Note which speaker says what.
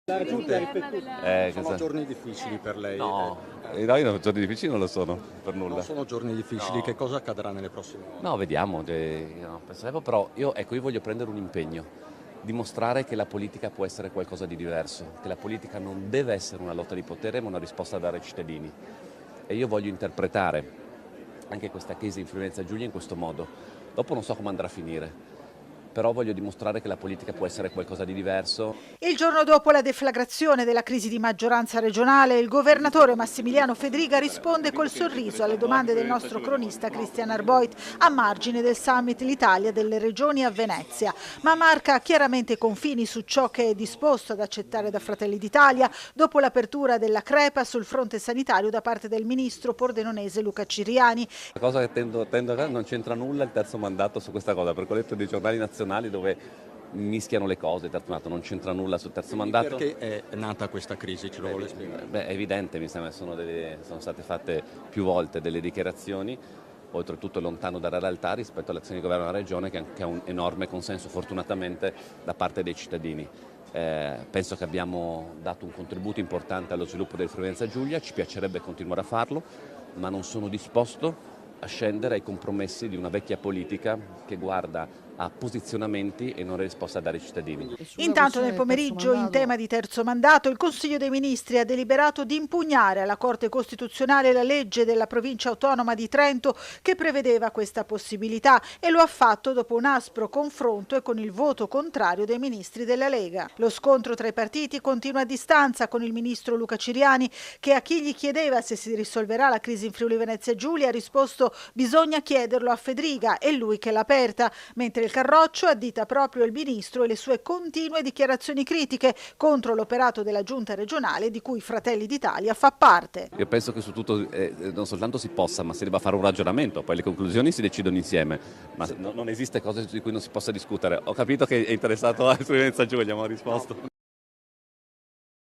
Speaker 1: La giunta ha ripetuto. Sono
Speaker 2: Cosa?
Speaker 1: giorni difficili per lei.
Speaker 2: No, no, giorni difficili non lo sono, per nulla.
Speaker 1: Non sono giorni difficili,
Speaker 2: No.
Speaker 1: che cosa accadrà nelle prossime ore?
Speaker 2: No, vediamo, no, pensavo, però io voglio prendere un impegno, dimostrare che la politica può essere qualcosa di diverso, che la politica non deve essere una lotta di potere ma una risposta a dare ai cittadini. E io voglio interpretare anche questa crisi di influenza Giulia in questo modo. Dopo non so come andrà a finire, però voglio dimostrare che la politica può essere qualcosa di diverso.
Speaker 3: Il giorno dopo la deflagrazione della crisi di maggioranza regionale, il governatore Massimiliano Fedriga risponde col sorriso alle domande del nostro cronista Cristian Arboit a margine del summit L'Italia delle regioni a Venezia, ma marca chiaramente i confini su ciò che è disposto ad accettare da Fratelli d'Italia dopo l'apertura della crepa sul fronte sanitario da parte del ministro pordenonese Luca Ciriani.
Speaker 2: La cosa che tendo a dire non c'entra nulla il terzo mandato su questa cosa, perché ho letto dei giornali nazionali dove mischiano le cose, il terzo mandato non c'entra nulla sul terzo mandato.
Speaker 1: Perché è nata questa crisi, ce lo vuole spiegare?
Speaker 2: Beh, è evidente, mi sembra, sono state fatte più volte delle dichiarazioni, oltretutto lontano dalla realtà rispetto all'azione di governo della regione che ha un enorme consenso fortunatamente da parte dei cittadini. Penso che abbiamo dato un contributo importante allo sviluppo del Friuli Venezia Giulia, ci piacerebbe continuare a farlo, ma non sono disposto a scendere ai compromessi di una vecchia politica che guarda a posizionamenti e non risposta a dare ai cittadini.
Speaker 3: Intanto nel pomeriggio, in tema di terzo mandato, il Consiglio dei Ministri ha deliberato di impugnare alla Corte Costituzionale la legge della Provincia Autonoma di Trento che prevedeva questa possibilità e lo ha fatto dopo un aspro confronto e con il voto contrario dei ministri della Lega. Lo scontro tra i partiti continua a distanza con il ministro Luca Ciriani che a chi gli chiedeva se si risolverà la crisi in Friuli Venezia Giulia ha risposto bisogna chiederlo a Fedriga, è lui che l'ha aperta, mentre il Carroccio addita proprio il ministro e le sue continue dichiarazioni critiche contro l'operato della giunta regionale di cui Fratelli d'Italia fa parte.
Speaker 2: Io penso che su tutto non soltanto si possa, ma si debba fare un ragionamento, poi le conclusioni si decidono insieme, ma non esiste cosa di cui non si possa discutere. Ho capito che è interessato a Friuli Venezia Giulia, ma ho risposto.